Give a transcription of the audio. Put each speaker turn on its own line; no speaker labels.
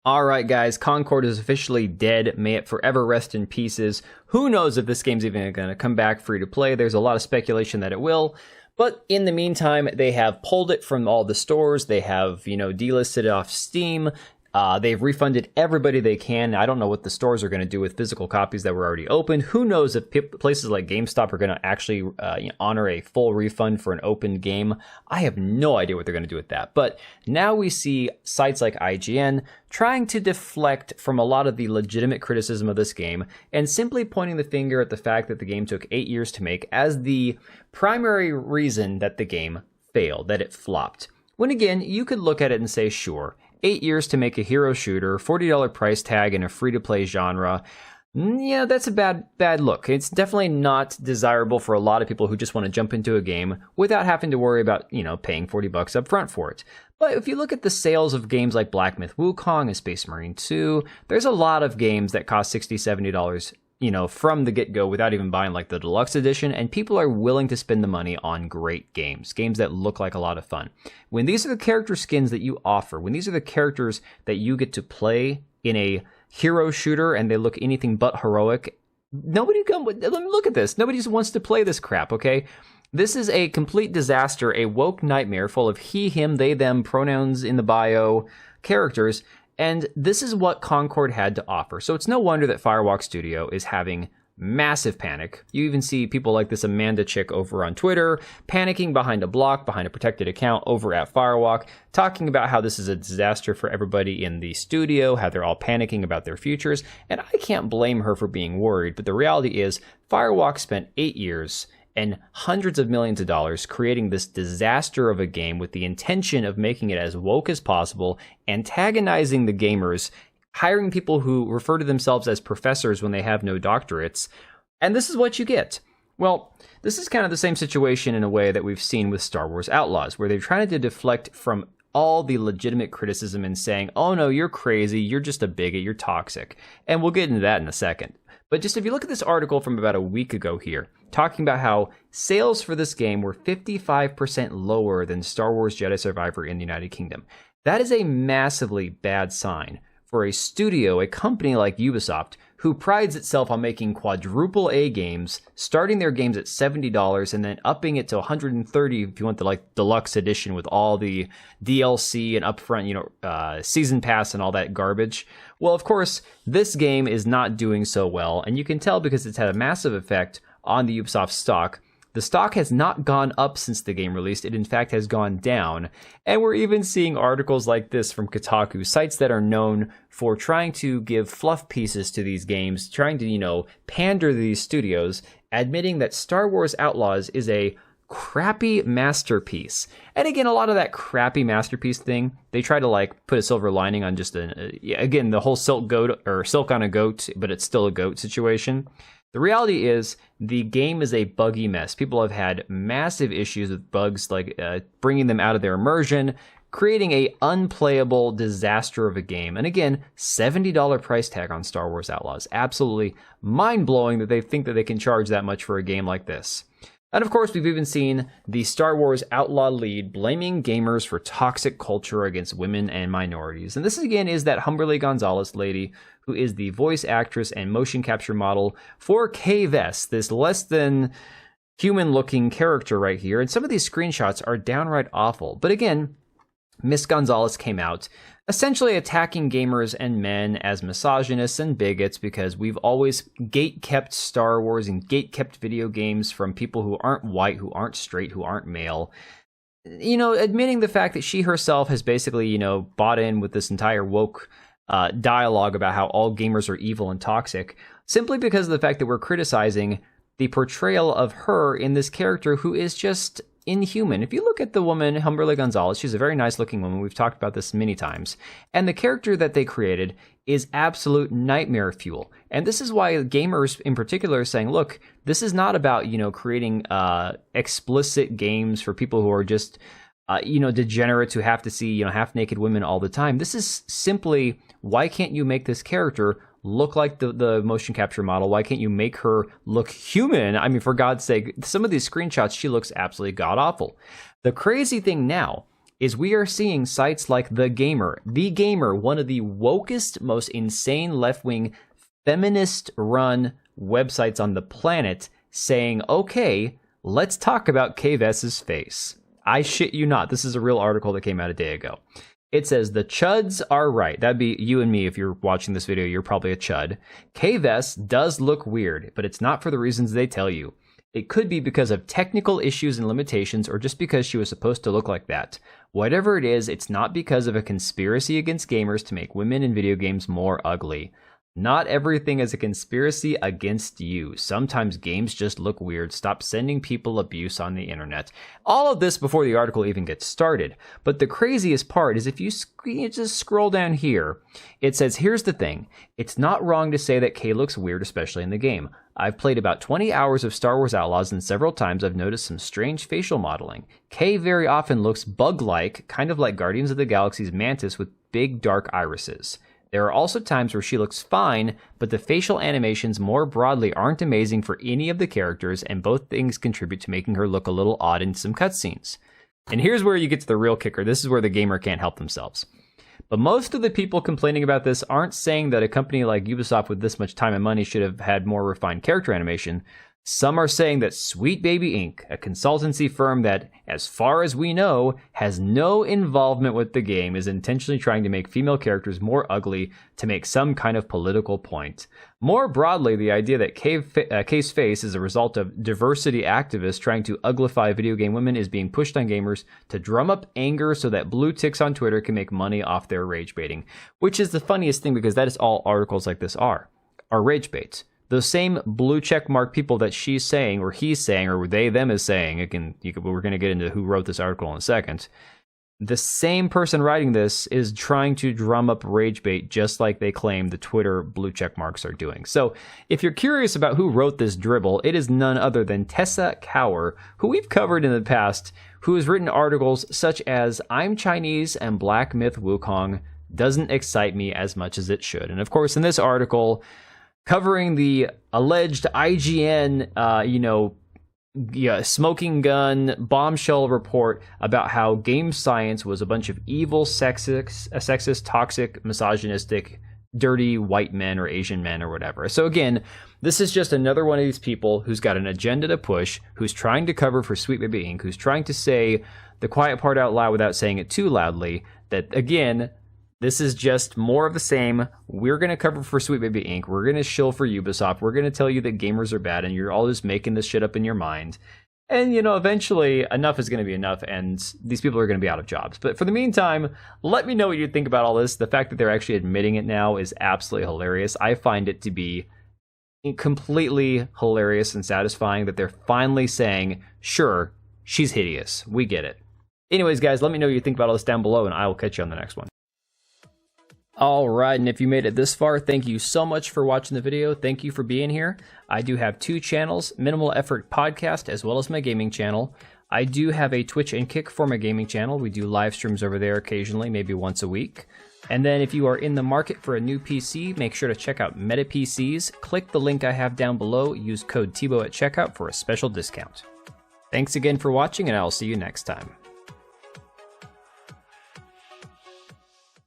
Alright guys, Concord is officially dead. May it forever rest in pieces. Who knows if this game's even going to come back free to play. There's a lot of speculation that it will. But in the meantime, they have pulled it from all the stores. They have, delisted it off Steam. They've refunded everybody they can. I don't know what the stores are going to do with physical copies that were already opened. Who knows if places like GameStop are going to actually honor a full refund for an open game. I have no idea what they're going to do with that. But now we see sites like IGN trying to deflect from a lot of the legitimate criticism of this game and simply pointing the finger at the fact that the game took 8 years to make as the primary reason that the game failed, that it flopped. When again, you could look at it and say, sure, 8 years to make a hero shooter, $40 price tag in a free-to-play genre. Yeah, that's a bad look. It's definitely not desirable for a lot of people who just want to jump into a game without having to worry about, paying $40 up front for it. But if you look at the sales of games like Black Myth Wukong and Space Marine 2, there's a lot of games that cost $60, $70 from the get-go without even buying like the deluxe edition, and people are willing to spend the money on great games that look like a lot of fun. When these are the character skins that you offer, when these are the characters that you get to play in a hero shooter and they look anything but heroic, look at this. Nobody just wants to play this crap, okay? This is a complete disaster, a woke nightmare full of he, him, they, them, pronouns in the bio characters. And this is what Concord had to offer. So it's no wonder that Firewalk Studio is having massive panic. You even see people like this Amanda chick over on Twitter panicking behind a block, behind a protected account over at Firewalk, talking about how this is a disaster for everybody in the studio, how they're all panicking about their futures. And I can't blame her for being worried, but the reality is Firewalk spent 8 years and hundreds of millions of dollars creating this disaster of a game with the intention of making it as woke as possible, antagonizing the gamers, hiring people who refer to themselves as professors when they have no doctorates. And this is what you get. Well, this is kind of the same situation in a way that we've seen with Star Wars Outlaws, where they're trying to deflect from all the legitimate criticism and saying, oh no, you're crazy, you're just a bigot, you're toxic. And we'll get into that in a second. But just if you look at this article from about a week ago here, talking about how sales for this game were 55% lower than Star Wars Jedi Survivor in the United Kingdom. That is a massively bad sign for a studio, a company like Ubisoft, who prides itself on making quadruple A games, starting their games at $70 and then upping it to $130 if you want the deluxe edition with all the DLC and upfront, season pass and all that garbage. Well, of course, this game is not doing so well, and you can tell because it's had a massive effect on the Ubisoft stock. The stock has not gone up since the game released. It, in fact, has gone down. And we're even seeing articles like this from Kotaku, sites that are known for trying to give fluff pieces to these games, trying to, pander to these studios, admitting that Star Wars Outlaws is a crappy masterpiece. And again, a lot of that crappy masterpiece thing, they try to put a silver lining on just again, the whole silk on a goat, but it's still a goat situation. The reality is the game is a buggy mess. People have had massive issues with bugs, bringing them out of their immersion, creating a unplayable disaster of a game. And again, $70 price tag on Star Wars Outlaws. Absolutely mind-blowing that they think that they can charge that much for a game like this. And of course, we've even seen the Star Wars Outlaw lead blaming gamers for toxic culture against women and minorities. And this again is that Humberly Gonzalez lady who is the voice actress and motion capture model for Vess, this less than human looking character right here. And some of these screenshots are downright awful. But again, Miss Gonzalez came out essentially attacking gamers and men as misogynists and bigots because we've always gate-kept Star Wars and gate-kept video games from people who aren't white, who aren't straight, who aren't male. Admitting the fact that she herself has basically, bought in with this entire woke dialogue about how all gamers are evil and toxic, simply because of the fact that we're criticizing the portrayal of her in this character who is just inhuman. If you look at the woman, Humberly Gonzalez, she's a very nice looking woman. We've talked about this many times. And the character that they created is absolute nightmare fuel. And this is why gamers in particular are saying, look, this is not about, creating explicit games for people who are just, degenerates who have to see, half naked women all the time. This is simply, why can't you make this character look like the motion capture model? Why can't you make her look human? I mean, for God's sake, some of these screenshots, she looks absolutely god-awful. The crazy thing now is we are seeing sites like The Gamer, one of the wokest, most insane left-wing feminist-run websites on the planet, saying, okay, let's talk about Vess's face. I shit you not. This is a real article that came out a day ago. It says, the chuds are right. That'd be you and me. If you're watching this video, you're probably a chud. Vess does look weird, but it's not for the reasons they tell you. It could be because of technical issues and limitations, or just because she was supposed to look like that. Whatever it is, it's not because of a conspiracy against gamers to make women in video games more ugly. Not everything is a conspiracy against you. Sometimes games just look weird. Stop sending people abuse on the internet. All of this before the article even gets started. But the craziest part is if you just scroll down here, it says, here's the thing. It's not wrong to say that Kay looks weird, especially in the game. I've played about 20 hours of Star Wars Outlaws, and several times I've noticed some strange facial modeling. Kay very often looks bug-like, kind of like Guardians of the Galaxy's Mantis with big dark irises. There are also times where she looks fine, but the facial animations more broadly aren't amazing for any of the characters, and both things contribute to making her look a little odd in some cutscenes. And here's where you get to the real kicker. This is where the gamer can't help themselves. But most of the people complaining about this aren't saying that a company like Ubisoft with this much time and money should have had more refined character animation. Some are saying that Sweet Baby Inc., a consultancy firm that, as far as we know, has no involvement with the game, is intentionally trying to make female characters more ugly to make some kind of political point. More broadly, the idea that Kay's face is a result of diversity activists trying to uglify video game women is being pushed on gamers to drum up anger so that blue ticks on Twitter can make money off their rage baiting. Which is the funniest thing, because that is all articles like this are rage baits. Those same blue check mark people that she's saying, or he's saying, or they, them is saying, we're going to get into who wrote this article in a second. The same person writing this is trying to drum up rage bait, just like they claim the Twitter blue check marks are doing. So if you're curious about who wrote this dribble, it is none other than Tessa Cower, who we've covered in the past, who has written articles such as I'm Chinese and Black Myth Wukong doesn't excite me as much as it should. And of course, in this article, covering the alleged IGN, smoking gun bombshell report about how game science was a bunch of evil, sexist, toxic, misogynistic, dirty white men or Asian men or whatever. So again, this is just another one of these people who's got an agenda to push, who's trying to cover for Sweet Baby Inc., who's trying to say the quiet part out loud without saying it too loudly, that again, this is just more of the same. We're going to cover for Sweet Baby Inc. We're going to shill for Ubisoft. We're going to tell you that gamers are bad and you're all just making this shit up in your mind. And, eventually enough is going to be enough and these people are going to be out of jobs. But for the meantime, let me know what you think about all this. The fact that they're actually admitting it now is absolutely hilarious. I find it to be completely hilarious and satisfying that they're finally saying, sure, she's hideous. We get it. Anyways, guys, let me know what you think about all this down below and I will catch you on the next one. Alright, and if you made it this far, thank you so much for watching the video. Thank you for being here. I do have two channels, Minimal Effort Podcast, as well as my gaming channel. I do have a Twitch and Kick for my gaming channel. We do live streams over there occasionally, maybe once a week. And then if you are in the market for a new PC, make sure to check out Meta PCs. Click the link I have down below. Use code TBO at checkout for a special discount. Thanks again for watching, and I will see you next time.